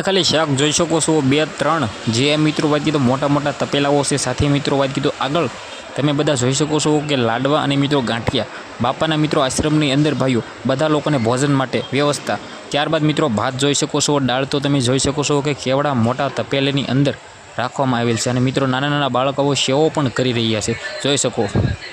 ખાલી શાક જોઈ શકો છો 2-3 જે મિત્રો વાત કીધું મોટા મોટા તપેલાઓ છે સાથે મિત્રો વાત કીધું આગળ તમે બધા જોઈ શકો છો કે લાડવા અને મિત્રો ગાંઠિયા બાપાના મિત્રો આશ્રમની અંદર ભાઈઓ બધા લોકોને ભોજન માટે વ્યવસ્થા ત્યારબાદ મિત્રો ભાત જોઈ શકો છો દાળ તો તમે જોઈ શકો છો કે કેવડા મોટા તપેલાની અંદર રાખવામાં આવેલ છે અને મિત્રો નાના નાના બાળકો સેવો પણ કરી રહ્યા છે જોઈ શકો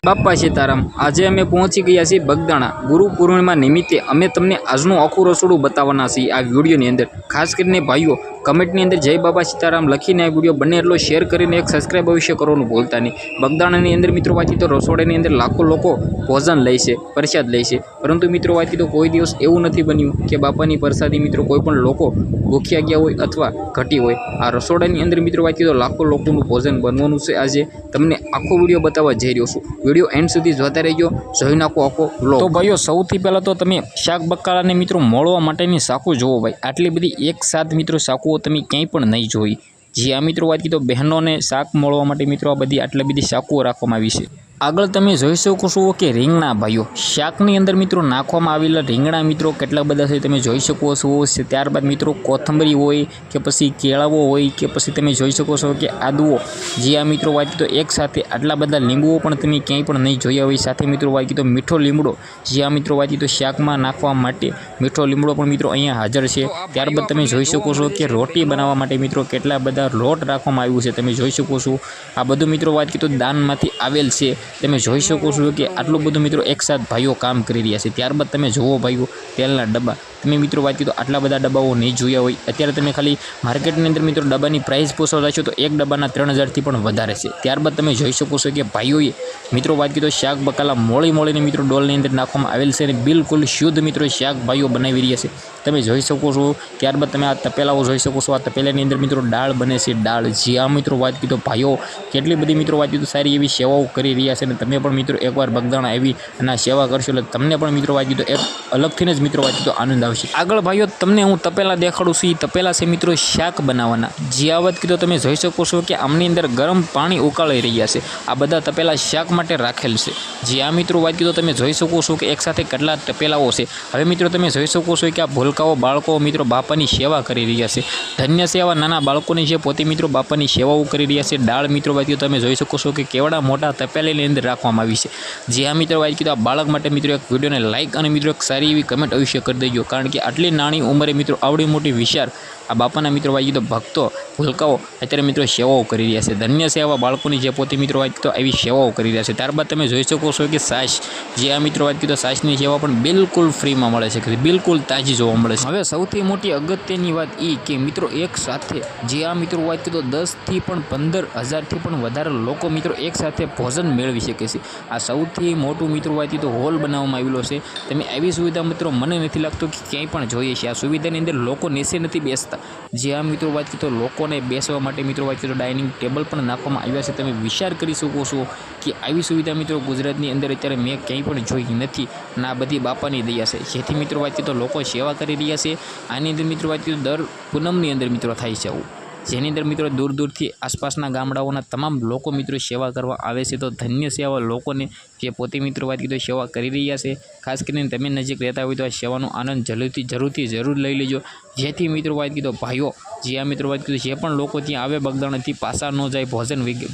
બાપા સીતારામ આજે અમે પહોંચી ગયા છીએ બગદાણા ગુરુ પૂર્ણિમા નિમિત્તે અમે તમને આજનું આખું રસોડું બતાવવાના છીએ આ વિડીયોની અંદર ખાસ કરીને ભાઈઓ કમેન્ટની અંદર જય બાબા સીતારામ લખીને આ વિડીયો બને એટલો શેર કરીને એક સબસ્ક્રાઈબ અવશ્ય કરવાનું ભૂલતા નહીં। બગદાણાની અંદર મિત્રો વાત તો રસોડાની અંદર લાખો લોકો ભોજન લે છે પ્રસાદ લે છે પરંતુ મિત્રો વાત તો કોઈ દિવસ એવું નથી બન્યું કે બાપાની પ્રસાદી મિત્રો કોઈ પણ લોકો ભૂખ્યા ગયા હોય અથવા ઘટી હોય। આ રસોડાની અંદર મિત્રો વાત તો લાખો લોકોનું ભોજન બનવાનું છે। આજે તમને આખો વિડીયો બતાવવા જઈ રહ્યો છું, વિડીયો એન્ડ સુધી જોતા રહેજો, જોઈ નાખો આખો વ્લોગ। તો ભાઈઓ સૌથી પહેલાં તો તમે શાક બકાલાને મિત્રો મોળવા માટેની સાકુ જુઓ ભાઈ, આટલી બધી એક સાથ મિત્રો સાકુઓ તમે ક્યાંય પણ નહીં જોઈ। જે આ મિત્રો વાત કીધો બહેનોને શાક મોળવા માટે મિત્રો આ બધી આટલી બધી સાકુઓ રાખવામાં આવી છે। આગળ તમે જોઈ શકો છો કે રીંગણા ભાઈઓ શાકની અંદર મિત્રો નાખવામાં આવેલા રીંગણા મિત્રો કેટલા બધા છે તમે જોઈ શકો છો। ત્યારબાદ મિત્રો કોથમરી હોય કે પછી કેળાઓ હોય કે પછી તમે જોઈ શકો છો કે આદુઓ જે આ મિત્રો વાત કીધો એક સાથે આટલા બધા લીંબુઓ પણ તમે ક્યાંય પણ નહીં જોયા હોય। સાથે મિત્રો વાત કીધો મીઠો લીમડો જે આ મિત્રો વાત કીધો શાકમાં નાખવા માટે મીઠો લીમડો પણ મિત્રો અહીંયા હાજર છે। ત્યારબાદ તમે જોઈ શકો છો કે રોટી બનાવવા માટે મિત્રો કેટલા બધા લોટ રાખવામાં આવ્યું છે તમે જોઈ શકો છો। આ બધું મિત્રો વાત કીધો દાનમાંથી આવેલ છે તમે જોઈ શકો છો કે આટલું બધું મિત્રો એકસાથ ભાઈઓ કામ કરી રહ્યા છે। ત્યારબાદ તમે જુઓ ભાઈઓ તેલના ડબ્બા તમે મિત્રો વાત કીધો આટલા બધા ડબ્બાઓ નહીં જોયા હોય। અત્યારે તમે ખાલી માર્કેટની અંદર મિત્રો ડબ્બાની પ્રાઇસ પૂછવા જશો તો એક ડબ્બાના 3000થી પણ વધારે છે। ત્યારબાદ તમે જોઈ શકો છો કે ભાઈઓએ મિત્રો વાત કીધો શાક બકાલા મોળીને મિત્રો ડોલની અંદર નાખવામાં આવેલ છે અને બિલકુલ શુદ્ધ મિત્રો શાક ભાઈઓ બનાવી રહ્યા છે તમે જોઈ શકો છો। ત્યારબાદ તમે આ તપેલાઓ જોઈ શકો છો, આ તપેલાની અંદર મિત્રો દાળ બને છે દાળ જે આ મિત્રો વાત કીધો ભાઈઓ કેટલી બધી મિત્રો વાત કીધું સારી એવી સેવાઓ કરી રહ્યા છે અને તમે પણ મિત્રો એકવાર બગદાણા આવી અને આ સેવા કરશો એટલે તમને પણ મિત્રો વાત કીધો એક અલગથી જ મિત્રો વાત કીધો આનંદ આવશે। આગળ ભાઈઓ તમને હું તપેલા દેખાડું છું, એ તપેલા છે મિત્રો શાક બનાવવાના જે આ વાત કીધો તમે જોઈ શકો છો કે આમની અંદર ગરમ પાણી ઉકાળી રહ્યા છે। આ બધા તપેલા શાક માટે રાખેલ છે જે આ મિત્રો વાત કીધો તમે જોઈ શકો છો કે એકસાથે કેટલા તપેલાઓ છે। હવે મિત્રો તમે જોઈ શકો છો કે આ ભૂલકાઓ બાળકો મિત્રો બાપાની સેવા કરી રહ્યા છે, ધન્ય છે આવા નાના બાળકોની જે પોતે મિત્રો બાપાની સેવાઓ કરી રહ્યા છે। દાળ મિત્રો વાત કીધો તમે જોઈ શકો છો કે કેવડા મોટા તપેલાની અંદર રાખવામાં આવી છે જે આ મિત્રો વાત કીધો આ બાળક માટે મિત્રો એક વિડીયોને લાઇક અને મિત્રો એક સારી એવી કમેન્ટ અવશ્ય કરી દેજો કારણ કે આટલી નાની ઉંમરે મિત્રો આવડી મોટી વિચાર આ બાપાના મિત્રો વાત કીધો ભક્તો ભૂલકાઓ અત્યારે મિત્રો સેવાઓ કરી રહ્યા છે, ધન્ય છે આવા બાળકોની જે પોતે મિત્રો વાત કીધો આવી સેવાઓ કરી રહ્યા છે। ત્યારબાદ તમે જોઈ શકો છો કે છાશ જે આ મિત્રો વાત કીધો છાશની સેવા પણ બિલકુલ ફ્રીમાં મળે છે, બિલકુલ તાજી જોવા મળે છે। હવે સૌથી મોટી અગત્યની વાત એ કે મિત્રો એક સાથે જે આ મિત્રો વાત કીધો 10થી પણ 15000થી પણ વધારે લોકો મિત્રો એક સાથે ભોજન મેળવી શકે છે। આ સૌથી મોટું મિત્રો વાત કીધો હોલ બનાવવામાં આવેલો છે। તમે આવી સુવિધા મિત્રો મને નથી લાગતું કે ક્યાંય પણ જોઈએ છે। આ સુવિધાની અંદર લોકો નીચે નથી બેસતા જે આ મિત્રો વાત કીધો લોકોને બેસવા માટે મિત્રો વાત કીધો ડાઇનિંગ ટેબલ પણ નાખવામાં આવ્યા છે। તમે વિચાર કરી શકો છો કે આવી સુવિધા મિત્રો ગુજરાતની અંદર અત્યારે મેં ક્યાંય પણ જોઈ નથી અને આ બધી બાપાની દયા છે જેથી મિત્રો વાત કીધો લોકો સેવા કરી રહ્યા છે। આની અંદર મિત્રો વાત કીધું દર પૂનમની અંદર મિત્રો થાય છે આવું જેની અંદર મિત્રો દૂર દૂરથી આસપાસના ગામડાઓના તમામ લોકો મિત્રો સેવા કરવા આવે છે। તો ધન્ય છે આવા લોકોને જે પોતે મિત્રો વાત કીધો સેવા કરી રહ્યા છે। ખાસ કરીને તમે નજીક રહેતા હોય તો આ સેવાનો આનંદ જરૂર લઈ લેજો જેથી મિત્રો વાત કીધો ભાઈઓ જે આ મિત્રો વાત કીધું જે પણ લોકો ત્યાં આવે બગદાણાથી પાછા ન જાય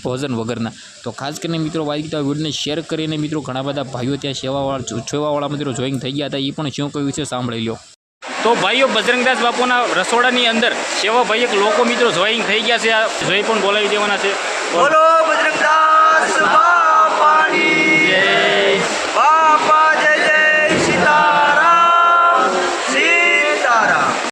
ભોજન વગરના। તો ખાસ કરીને મિત્રો વાત કીધો આ વિડીયોને શેર કરીને મિત્રો ઘણા બધા ભાઈઓ ત્યાં સેવાવાળા મિત્રો જોઈન થઈ ગયા હતા, એ પણ શું કહ્યું છે સાંભળી લો। તો ભાઈઓ બજરંગદાસ બાપુના રસોડાની અંદર સેવા ભાઈ એક લોકો મિત્રો જોઈન થઈ ગયા છે, આ જોઈ પણ બોલાવી દેવાના છે। બોલો બજરંગદાસ